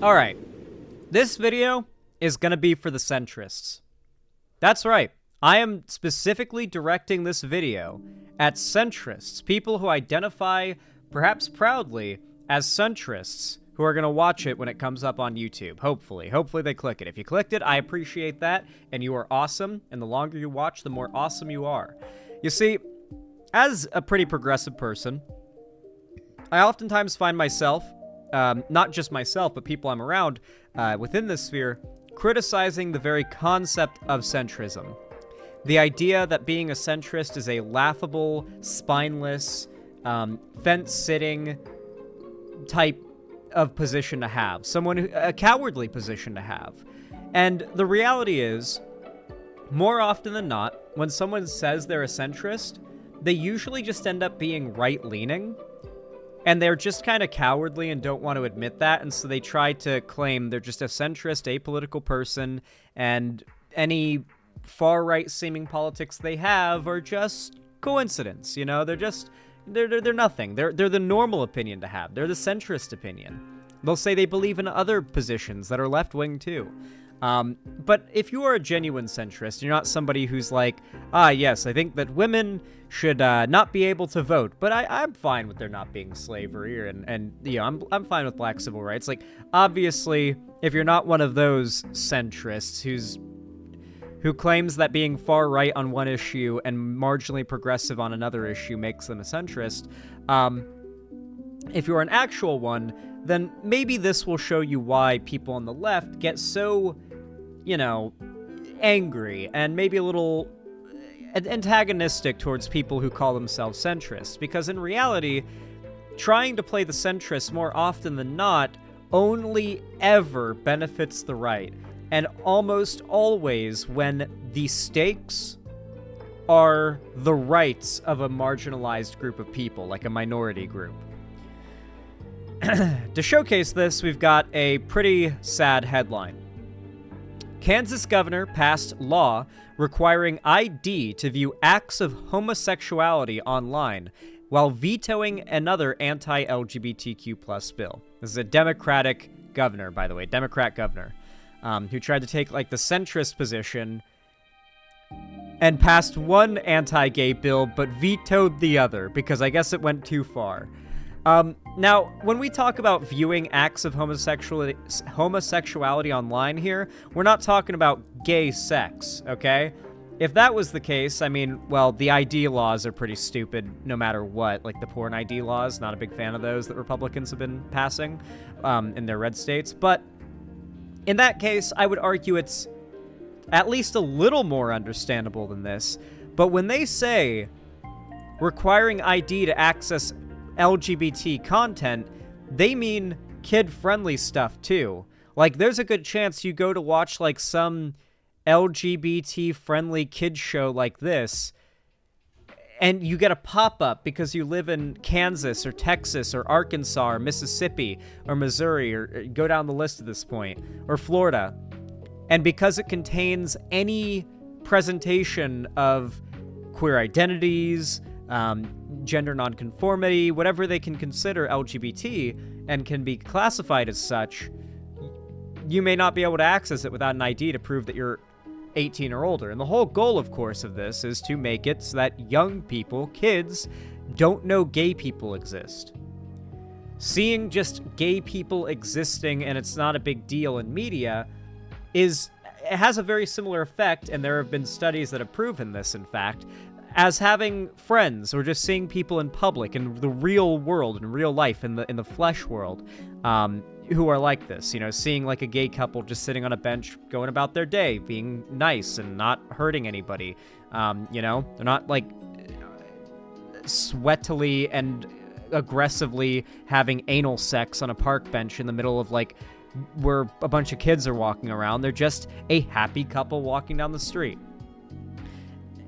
Alright, this video is gonna be for the centrists. That's right, I am specifically directing this video at centrists, people who identify, perhaps proudly, as centrists, who are gonna watch it when it comes up on YouTube, hopefully. Hopefully they click it. If you clicked it, I appreciate that, and you are awesome, and the longer you watch, the more awesome you are. You see, as a pretty progressive person, I oftentimes find myself, not just myself, but people I'm around within this sphere, criticizing the very concept of centrism. The idea that being a centrist is a laughable, spineless, fence-sitting type of position to have. A cowardly position to have. And the reality is, more often than not, when someone says they're a centrist, they usually just end up being right-leaning, and they're just kind of cowardly and don't want to admit that, and so they try to claim they're just a centrist, apolitical person, and any far-right seeming politics they have are just coincidence, you know? They're nothing. They're the normal opinion to have. They're the centrist opinion. They'll say they believe in other positions that are left-wing too. But if you are a genuine centrist, you're not somebody who's like, yes, I think that women should not be able to vote, but I'm fine with there not being slavery, and you know, I'm fine with black civil rights. Like, obviously, if you're not one of those centrists who claims that being far right on one issue and marginally progressive on another issue makes them a centrist, if you're an actual one, then maybe this will show you why people on the left get so, you know, angry and maybe a little antagonistic towards people who call themselves centrists. Because in reality, trying to play the centrist more often than not only ever benefits the right. And almost always when the stakes are the rights of a marginalized group of people, like a minority group. To showcase this, we've got a pretty sad headline. Kansas governor passed law requiring ID to view acts of homosexuality online while vetoing another anti-LGBTQ+ bill. This is a Democratic governor, by the way, Democrat governor, who tried to take, like, the centrist position and passed one anti-gay bill but vetoed the other because I guess it went too far. Now, when we talk about viewing acts of homosexuality online here, we're not talking about gay sex, okay? If that was the case, I mean, well, the ID laws are pretty stupid no matter what. Like the porn ID laws, not a big fan of those that Republicans have been passing in their red states. But in that case, I would argue it's at least a little more understandable than this. But when they say requiring ID to access LGBT content, they mean kid-friendly stuff too. Like, there's a good chance you go to watch like some LGBT-friendly kids show like this, and you get a pop-up because you live in Kansas or Texas or Arkansas or Mississippi or Missouri, or go down the list at this point, or Florida. And because it contains any presentation of queer identities, gender nonconformity, whatever they can consider LGBT and can be classified as such, you may not be able to access it without an ID to prove that you're 18 or older. And the whole goal, of course, of this is to make it so that young people, kids, don't know gay people exist. Seeing just gay people existing and it's not a big deal in media it has a very similar effect, and there have been studies that have proven this, in fact, as having friends or just seeing people in public, in the real world, in real life, in the flesh world, who are like this, you know, seeing like a gay couple just sitting on a bench going about their day, being nice and not hurting anybody. You know, they're not like sweatily and aggressively having anal sex on a park bench in the middle of like where a bunch of kids are walking around. They're just a happy couple walking down the street.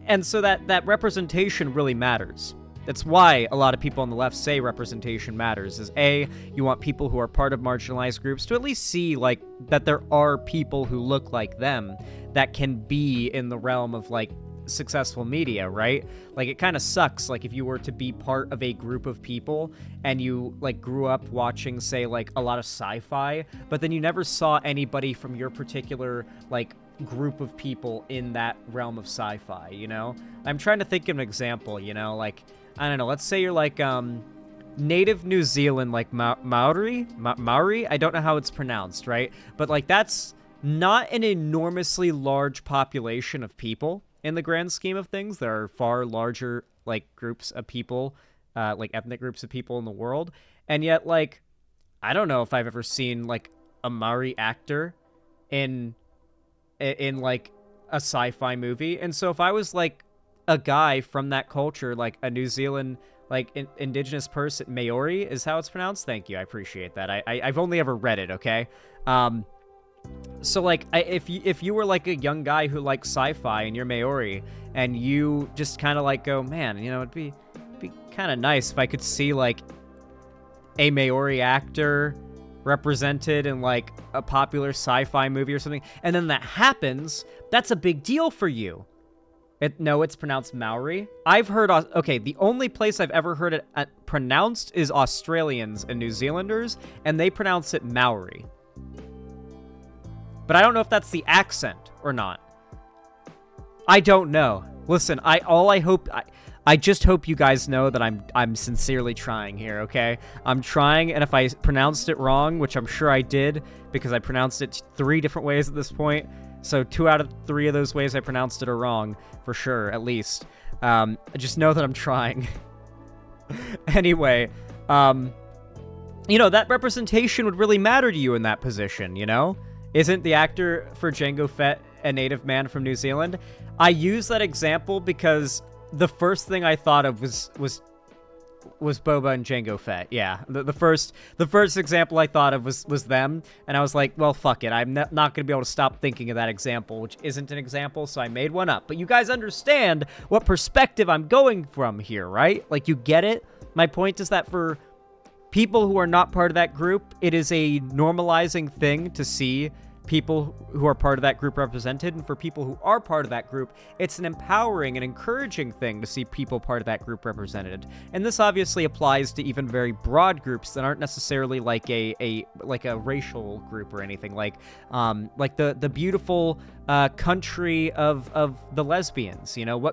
And so that representation really matters. That's why a lot of people on the left say representation matters, is A, you want people who are part of marginalized groups to at least see, like, that there are people who look like them that can be in the realm of, like, successful media, right? Like, it kind of sucks, like, if you were to be part of a group of people and you, like, grew up watching, say, like, a lot of sci-fi, but then you never saw anybody from your particular, like, group of people in that realm of sci-fi, you know? I'm trying to think of an example, you know? Like, I don't know, let's say you're, like, native New Zealand, like, Maori? I don't know how it's pronounced, right? But, like, that's not an enormously large population of people in the grand scheme of things. There are far larger, like, groups of people, like, ethnic groups of people in the world. And yet, like, I don't know if I've ever seen, like, a Maori actor in like, a sci-fi movie. And so if I was, like, a guy from that culture, like, a New Zealand, like, indigenous person, Maori is how it's pronounced? Thank you, I appreciate that. I've only ever read it, okay? So, like, if you were, like, a young guy who likes sci-fi and you're Maori, and you just kind of, like, go, man, you know, it'd be kind of nice if I could see, like, a Maori actor represented in, like, a popular sci-fi movie or something, and then that happens, that's a big deal for you. No, it's pronounced Maori. I've heard, okay, the only place I've ever heard it pronounced is Australians and New Zealanders, and they pronounce it Maori. But I don't know if that's the accent or not. I don't know. Listen, I just hope you guys know that I'm sincerely trying here, okay? I'm trying, and if I pronounced it wrong, which I'm sure I did, because I pronounced it 3 different ways at this point, so 2 out of 3 of those ways I pronounced it are wrong, for sure, at least. Just know that I'm trying. Anyway, you know, that representation would really matter to you in that position, you know? Isn't the actor for Jango Fett a native man from New Zealand? I use that example because the first thing I thought of was Boba and Jango Fett. Yeah, the first example I thought of was them, and I was like, well, fuck it. I'm not going to be able to stop thinking of that example, which isn't an example, so I made one up. But you guys understand what perspective I'm going from here, right? Like, you get it? My point is that for people who are not part of that group, it is a normalizing thing to see people who are part of that group represented, and for people who are part of that group, it's an empowering and encouraging thing to see people part of that group represented. And this obviously applies to even very broad groups that aren't necessarily like a racial group or anything, like the beautiful country of the lesbians. You know,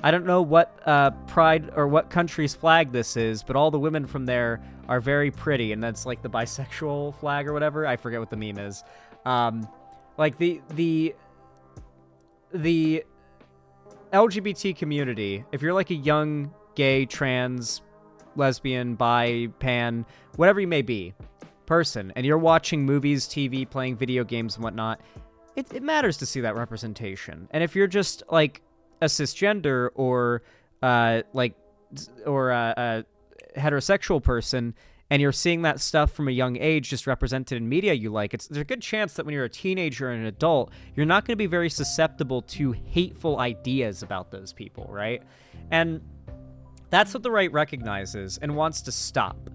I don't know what pride or what country's flag this is, but all the women from there are very pretty, and that's like the bisexual flag or whatever. I forget what the meme is. Like the LGBT community, if you're like a young gay, trans, lesbian, bi, pan, whatever you may be, person, and you're watching movies, TV, playing video games and whatnot, it matters to see that representation. And if you're just like a cisgender or a heterosexual person, and you're seeing that stuff from a young age just represented in media you like, there's a good chance that when you're a teenager and an adult, you're not going to be very susceptible to hateful ideas about those people, right? And that's what the right recognizes and wants to stop.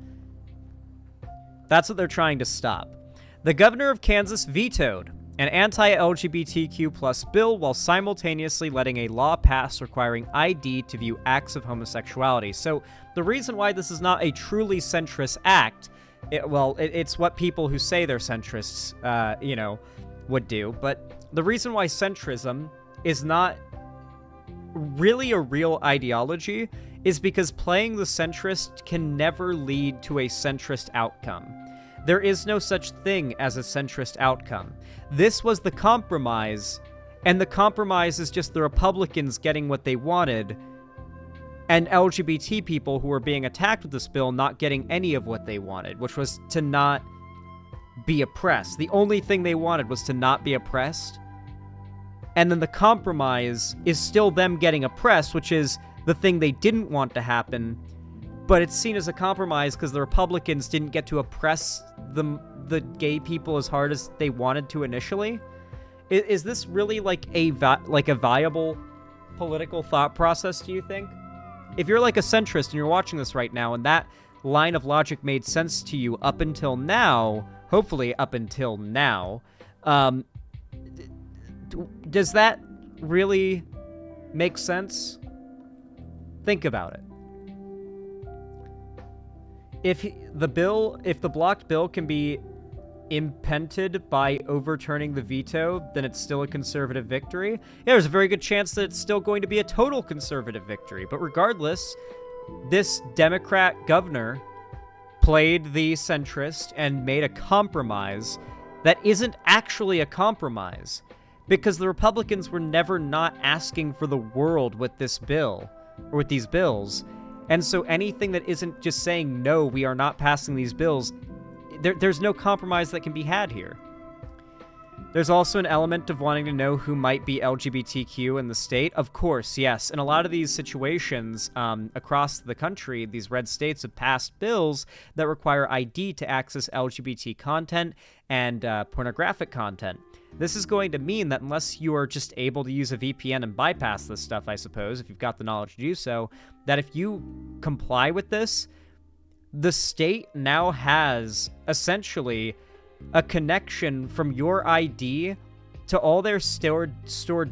That's what they're trying to stop. The governor of Kansas vetoed an anti-LGBTQ plus bill while simultaneously letting a law pass requiring ID to view acts of homosexuality. So the reason why this is not a truly centrist act, it's what people who say they're centrists, would do. But the reason why centrism is not really a real ideology is because playing the centrist can never lead to a centrist outcome. There is no such thing as a centrist outcome. This was the compromise, and the compromise is just the Republicans getting what they wanted, and LGBT people who were being attacked with this bill not getting any of what they wanted, which was to not be oppressed. The only thing they wanted was to not be oppressed. And then the compromise is still them getting oppressed, which is the thing they didn't want to happen, but it's seen as a compromise because the Republicans didn't get to oppress the gay people as hard as they wanted to initially. Is this really like a viable political thought process, do you think? If you're like a centrist and you're watching this right now and that line of logic made sense to you up until now, hopefully up until now, does that really makes sense? Think about it. If the blocked bill can be impeded by overturning the veto, then it's still a conservative victory. Yeah, there's a very good chance that it's still going to be a total conservative victory. But regardless, this Democrat governor played the centrist and made a compromise that isn't actually a compromise, because the Republicans were never not asking for the world with this bill, or with these bills. And so anything that isn't just saying, no, we are not passing these bills, there's no compromise that can be had here. There's also an element of wanting to know who might be LGBTQ in the state. Of course, yes. In a lot of these situations across the country, these red states have passed bills that require ID to access LGBT content and pornographic content. This is going to mean that unless you are just able to use a VPN and bypass this stuff, I suppose, if you've got the knowledge to do so, that if you comply with this, the state now has essentially a connection from your ID to all their stored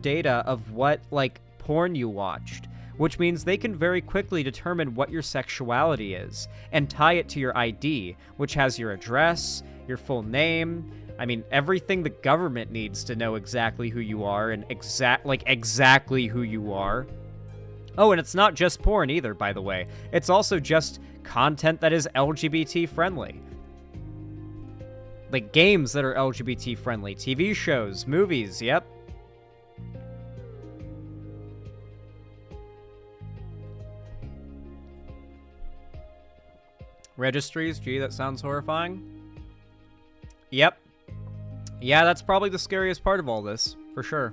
data of what, like, porn you watched, which means they can very quickly determine what your sexuality is and tie it to your ID, which has your address, your full name. I mean, everything the government needs to know exactly who you are and exactly who you are. Oh, and it's not just porn either, by the way. It's also just content that is LGBT friendly. Like games that are LGBT friendly, TV shows, movies, yep. Registries, gee, that sounds horrifying. Yep. Yeah, that's probably the scariest part of all this, for sure.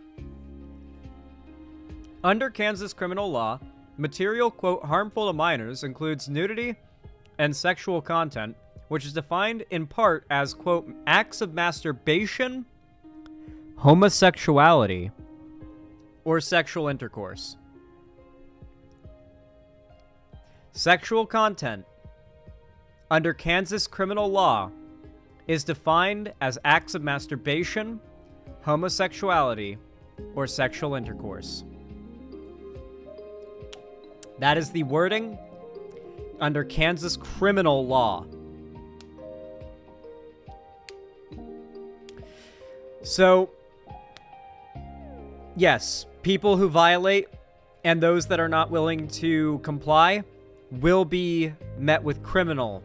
Under Kansas criminal law, material, quote, harmful to minors includes nudity and sexual content, which is defined in part as, quote, acts of masturbation, homosexuality, or sexual intercourse. Sexual content under Kansas criminal law is defined as acts of masturbation, homosexuality, or sexual intercourse. That is the wording under Kansas criminal law. So, yes, people who violate and those that are not willing to comply will be met with criminal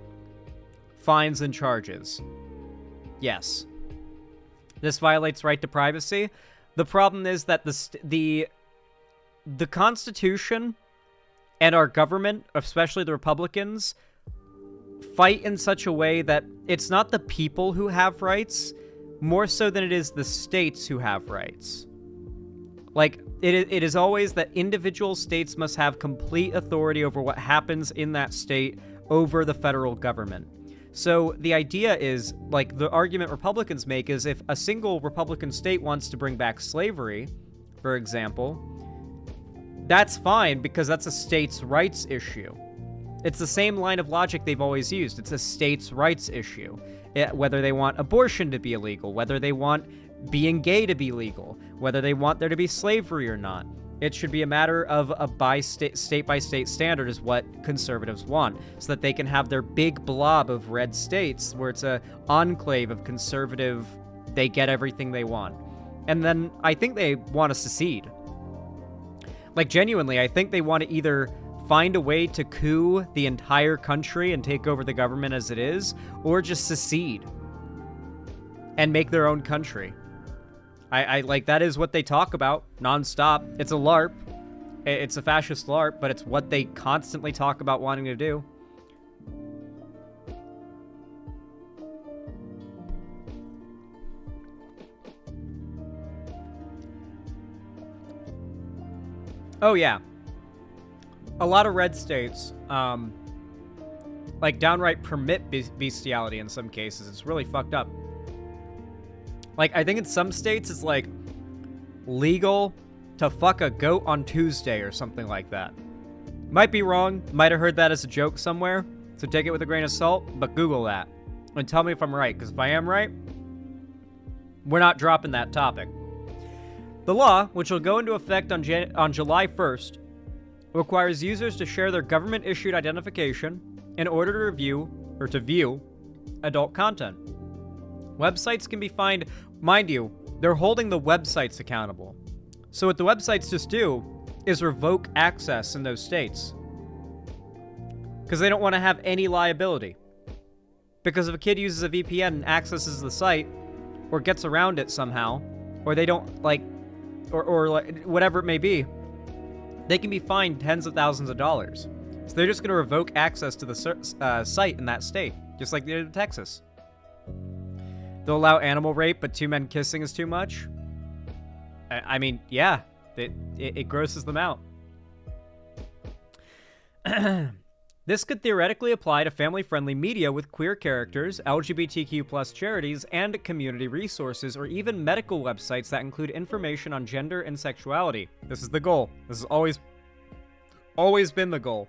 fines and charges. Yes. This violates right to privacy. The problem is that the Constitution and our government, especially the Republicans, fight in such a way that it's not the people who have rights, more so than it is the states who have rights. Like, it is always that individual states must have complete authority over what happens in that state over the federal government. So the idea is, like, the argument Republicans make is if a single Republican state wants to bring back slavery, for example, that's fine because that's a states' rights issue. It's the same line of logic they've always used. It's a states' rights issue. Whether they want abortion to be illegal, whether they want being gay to be legal, whether they want there to be slavery or not. It should be a matter of a state-by-state standard is what conservatives want, so that they can have their big blob of red states where it's a enclave of conservative, they get everything they want. And then I think they want to secede. Like, genuinely, I think they want to either find a way to coup the entire country and take over the government as it is, or just secede and make their own country. I like, that is what they talk about nonstop. It's a LARP. It's a fascist LARP, but it's what they constantly talk about wanting to do. Oh, yeah. A lot of red states, like, downright permit bestiality in some cases. It's really fucked up. Like, I think in some states it's, like, legal to fuck a goat on Tuesday or something like that. Might be wrong. Might have heard that as a joke somewhere. So take it with a grain of salt, but Google that. And tell me if I'm right, because if I am right, we're not dropping that topic. The law, which will go into effect on July 1st, requires users to share their government-issued identification in order to view adult content. Websites can be fined. Mind you, they're holding the websites accountable. So what the websites just do is revoke access in those states. Because they don't want to have any liability. Because if a kid uses a VPN and accesses the site, or gets around it somehow, or they don't, like, or like, whatever it may be, they can be fined tens of thousands of dollars. So they're just going to revoke access to the site in that state, just like they did in Texas. They'll allow animal rape, but 2 men kissing is too much? I mean, yeah, it grosses them out. This could theoretically apply to family-friendly media with queer characters, LGBTQ+ charities, and community resources, or even medical websites that include information on gender and sexuality. This is the goal. This has always been the goal.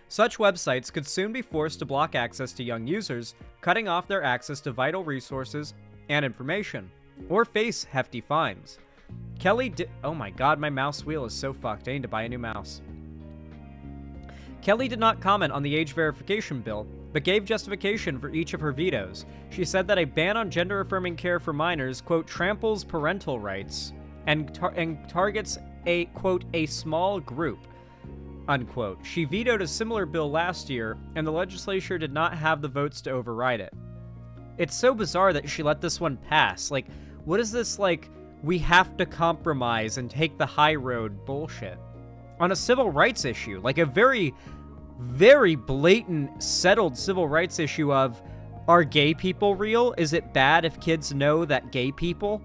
Such websites could soon be forced to block access to young users, cutting off their access to vital resources and information, or face hefty fines. Oh my god, my mouse wheel is so fucked. I need to buy a new mouse. Kelly did not comment on the age verification bill, but gave justification for each of her vetoes. She said that a ban on gender-affirming care for minors, quote, tramples parental rights and targets a, quote, a small group, unquote. She vetoed a similar bill last year, and the legislature did not have the votes to override it. It's so bizarre that she let this one pass. Like, what is this, like, we have to compromise and take the high road bullshit? On a civil rights issue, like a very, very blatant, settled civil rights issue of, are gay people real? Is it bad if kids know that gay people?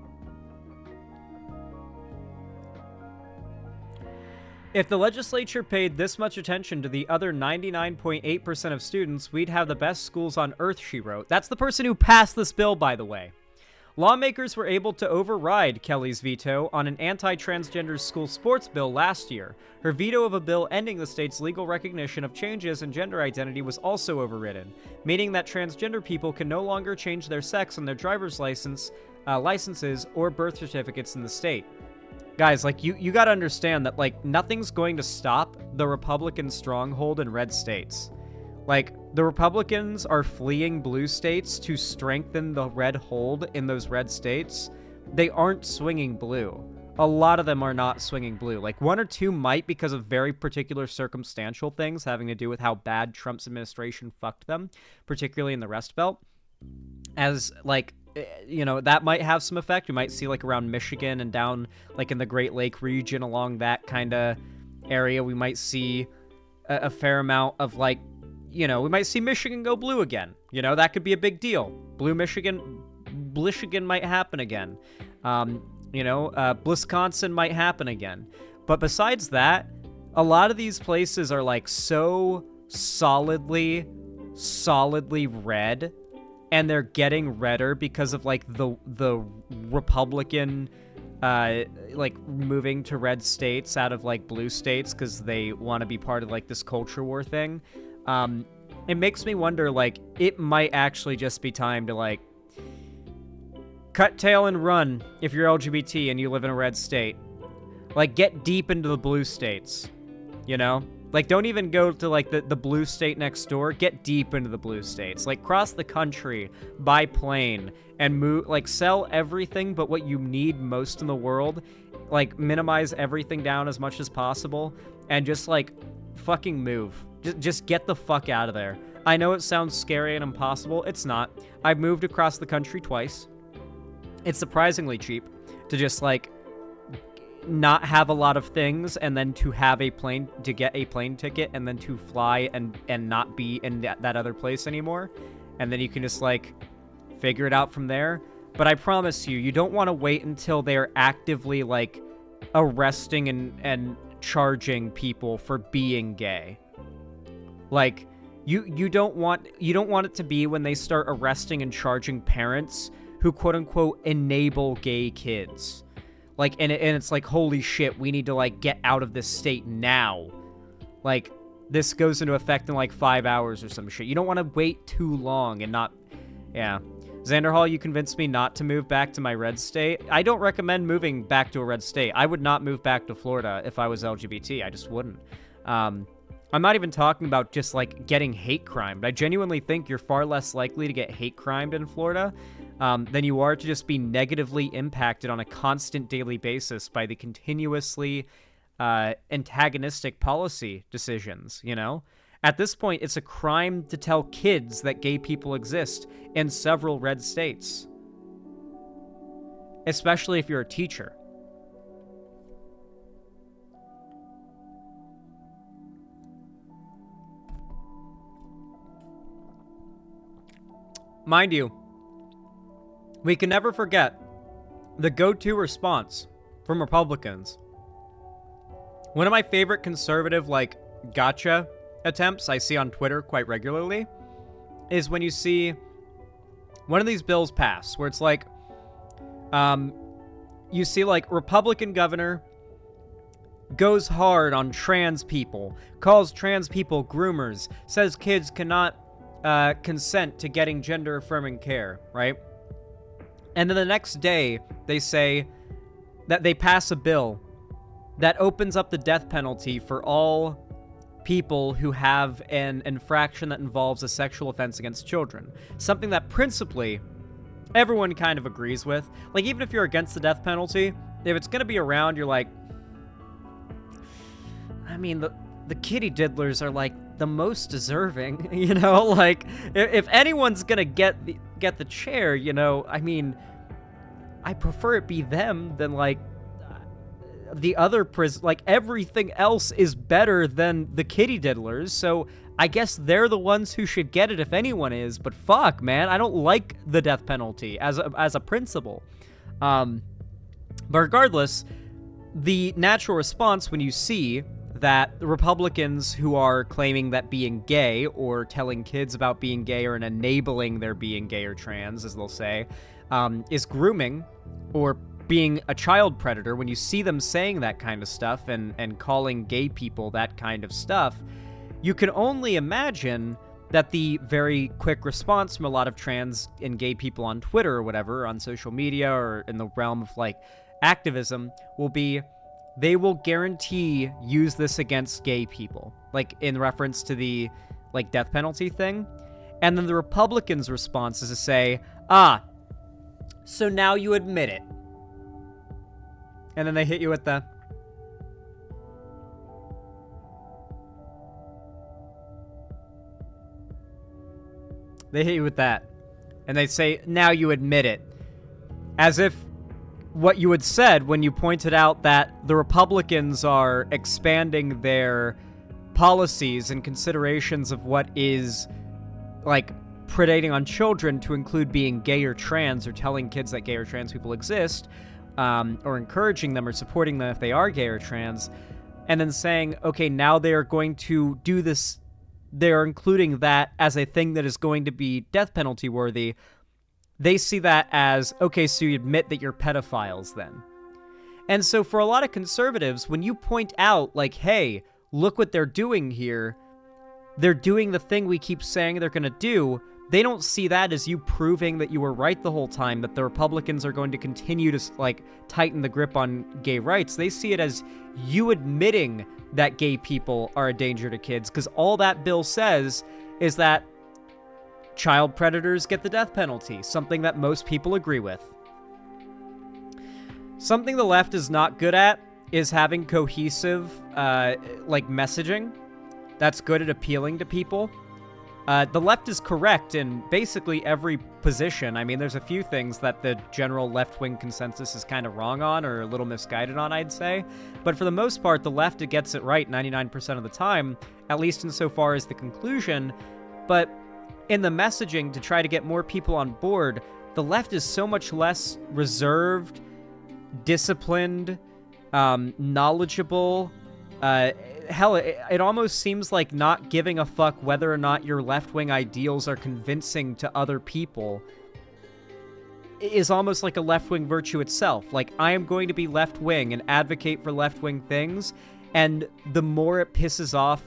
If the legislature paid this much attention to the other 99.8% of students, we'd have the best schools on earth, she wrote. That's the person who passed this bill, by the way. Lawmakers were able to override Kelly's veto on an anti-transgender school sports bill last year. Her veto of a bill ending the state's legal recognition of changes in gender identity was also overridden, meaning that transgender people can no longer change their sex on their driver's licenses or birth certificates in the state. Guys, like, you gotta understand that, like, nothing's going to stop the Republican stronghold in red states. Like, the Republicans are fleeing blue states to strengthen the red hold in those red states. They aren't swinging blue. A lot of them are not swinging blue. Like, 1 or 2 might because of very particular circumstantial things having to do with how bad Trump's administration fucked them, particularly in the Rust Belt. As, like, you know, that might have some effect. You might see, like, around Michigan and down, like, in the Great Lake region along that kind of area, we might see a fair amount of, like, you know, we might see Michigan go blue again. You know, that could be a big deal. Blue Michigan might happen again. Wisconsin might happen again. But besides that, a lot of these places are, like, so solidly red, and they're getting redder because of, like, the Republican, like, moving to red states out of, like, blue states because they want to be part of, like, this culture war thing. It makes me wonder, like, it might actually just be time to, like, cut tail and run if you're LGBT and you live in a red state. Like, get deep into the blue states, you know? Like, don't even go to, like, the blue state next door. Get deep into the blue states. Like, cross the country by plane and move, like, sell everything but what you need most in the world. Like, minimize everything down as much as possible and just, like, fucking move. Just get the fuck out of there. I know it sounds scary and impossible. It's not. I've moved across the country twice. It's surprisingly cheap to just, like, not have a lot of things and then to get a plane ticket and then to fly and not be in that other place anymore. And then you can just, like, figure it out from there. But I promise you, you don't want to wait until they're actively, like, arresting and charging people for being gay. Like, you don't want it to be when they start arresting and charging parents who quote unquote enable gay kids. Like, and it's like, holy shit, we need to, like, get out of this state now. Like, this goes into effect in, like, 5 hours or some shit. You don't want to wait too long and not, yeah. Xander Hall, you convinced me not to move back to my red state. I don't recommend moving back to a red state. I would not move back to Florida if I was LGBT. I just wouldn't. I'm not even talking about just, like, getting hate crimed. I genuinely think you're far less likely to get hate crimed in Florida than you are to just be negatively impacted on a constant daily basis by the continuously antagonistic policy decisions, you know? At this point, it's a crime to tell kids that gay people exist in several red states. Especially if you're a teacher. Mind you, we can never forget the go-to response from Republicans. One of my favorite conservative, like, gotcha attempts I see on Twitter quite regularly is when you see one of these bills pass, where it's like, you see, like, Republican governor goes hard on trans people, calls trans people groomers, says kids cannot consent to getting gender-affirming care, right? And then the next day, they say that they pass a bill that opens up the death penalty for all people who have an infraction that involves a sexual offense against children. Something that principally everyone kind of agrees with. Like, even if you're against the death penalty, if it's going to be around, you're like, I mean, the kitty diddlers are, like, the most deserving, you know? Like, if anyone's going to get the chair, you know, I mean, I prefer it be them than, like, the other like, everything else is better than the kitty diddlers, so I guess they're the ones who should get it if anyone is, but fuck, man, I don't like the death penalty as a principle. But regardless, the natural response when you see that the Republicans who are claiming that being gay or telling kids about being gay or enabling their being gay or trans, as they'll say, is grooming or being a child predator, when you see them saying that kind of stuff and calling gay people that kind of stuff, you can only imagine that the very quick response from a lot of trans and gay people on Twitter or whatever, on social media or in the realm of, like, activism, will be, they will guarantee use this against gay people, like, in reference to the, like, death penalty thing. And then the Republicans' response is to say, so now you admit it. And then they hit you with the... They hit you with that. And they say, now you admit it. As if what you had said when you pointed out that the Republicans are expanding their policies and considerations of what is, like, predating on children to include being gay or trans or telling kids that gay or trans people exist, or encouraging them or supporting them if they are gay or trans, and then saying, okay, now they are going to do this, they're including that as a thing that is going to be death penalty worthy. They see that as, okay, so you admit that you're pedophiles then. And so for a lot of conservatives, when you point out, like, hey, look what they're doing here, they're doing the thing we keep saying they're going to do, they don't see that as you proving that you were right the whole time, that the Republicans are going to continue to, like, tighten the grip on gay rights. They see it as you admitting that gay people are a danger to kids, because all that bill says is that child predators get the death penalty, something that most people agree with. Something the left is not good at is having cohesive, like, messaging that's good at appealing to people. The left is correct in basically every position. I mean, there's a few things that the general left-wing consensus is kind of wrong on or a little misguided on, I'd say. But for the most part, the left gets it right 99% of the time, at least insofar as the conclusion. But in the messaging to try to get more people on board, the left is so much less reserved, disciplined, knowledgeable. Hell, it almost seems like not giving a fuck whether or not your left-wing ideals are convincing to other people is almost like a left-wing virtue itself. Like, I am going to be left-wing and advocate for left-wing things, and the more it pisses off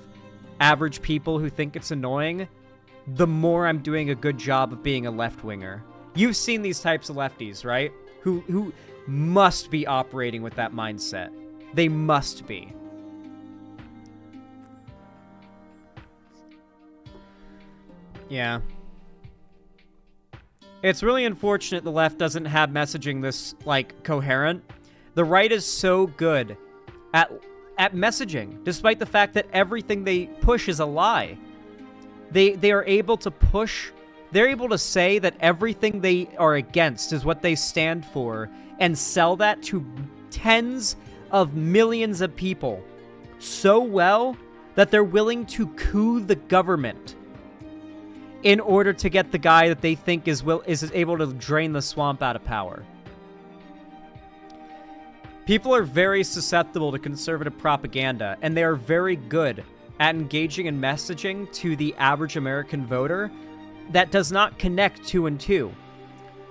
average people who think it's annoying, the more I'm doing a good job of being a left-winger. You've seen these types of lefties, right? Who must be operating with that mindset. They must be. Yeah. It's really unfortunate the left doesn't have messaging this, like, coherent. The right is so good at messaging, despite the fact that everything they push is a lie. They are able to push, they're able to say that everything they are against is what they stand for, and sell that to tens of millions of people so well that they're willing to coup the government in order to get the guy that they think is able to drain the swamp out of power. People are very susceptible to conservative propaganda, and they are very good at engaging in messaging to the average American voter that does not connect two and two.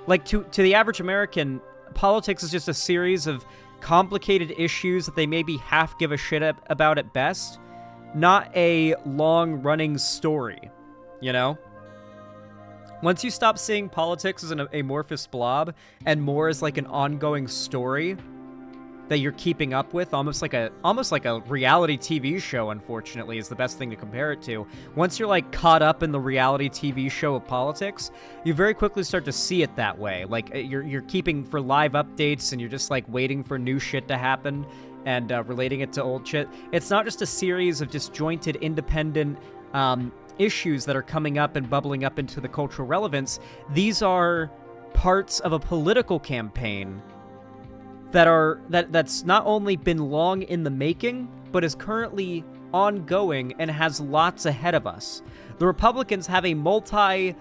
Like, to the average American, politics is just a series of complicated issues that they maybe half give a shit about at best, not a long-running story, you know? Once you stop seeing politics as an amorphous blob and more as like an ongoing story that you're keeping up with, almost like a reality TV show, unfortunately, is the best thing to compare it to. Once you're like caught up in the reality TV show of politics, you very quickly start to see it that way. Like you're keeping for live updates, and you're just like waiting for new shit to happen and relating it to old shit. It's not just a series of disjointed, independent issues that are coming up and bubbling up into the cultural relevance. These are parts of a political campaign that's not only been long in the making, but is currently ongoing and has lots ahead of us. The Republicans have a multiple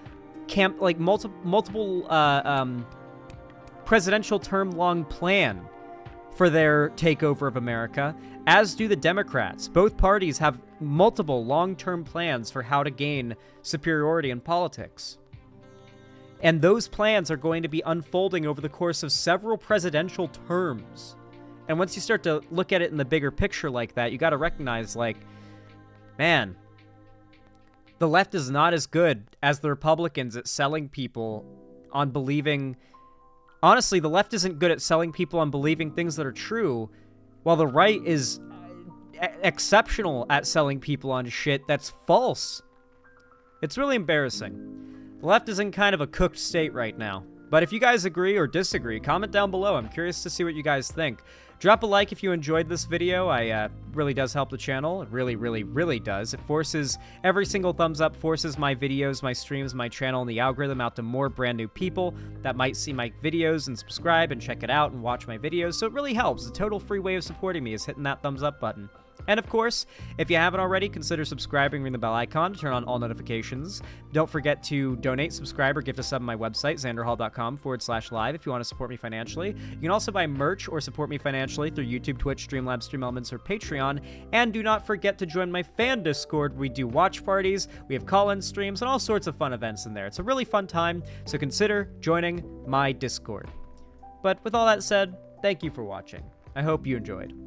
presidential term long plan for their takeover of America, as do the Democrats. Both parties have multiple long-term plans for how to gain superiority in politics. And those plans are going to be unfolding over the course of several presidential terms. And once you start to look at it in the bigger picture like that, you got to recognize, like, man, the left is not as good as the Republicans at selling people on believing... Honestly, the left isn't good at selling people on believing things that are true, while the right is exceptional at selling people on shit that's false. It's really embarrassing. The left is in kind of a cooked state right now. But if you guys agree or disagree, comment down below. I'm curious to see what you guys think. Drop a like if you enjoyed this video. Really does help the channel. It really, really, really does. It forces every single thumbs up, forces my videos, my streams, my channel, and the algorithm out to more brand new people that might see my videos and subscribe and check it out and watch my videos. So it really helps. The total free way of supporting me is hitting that thumbs up button. And of course, if you haven't already, consider subscribing, ring the bell icon to turn on all notifications. Don't forget to donate, subscribe, or gift a sub on my website, xanderhall.com/live, if you want to support me financially. You can also buy merch or support me financially through YouTube, Twitch, Streamlabs, StreamElements, or Patreon. And do not forget to join my fan Discord. We do watch parties, we have call-in streams, and all sorts of fun events in there. It's a really fun time, so consider joining my Discord. But with all that said, thank you for watching. I hope you enjoyed.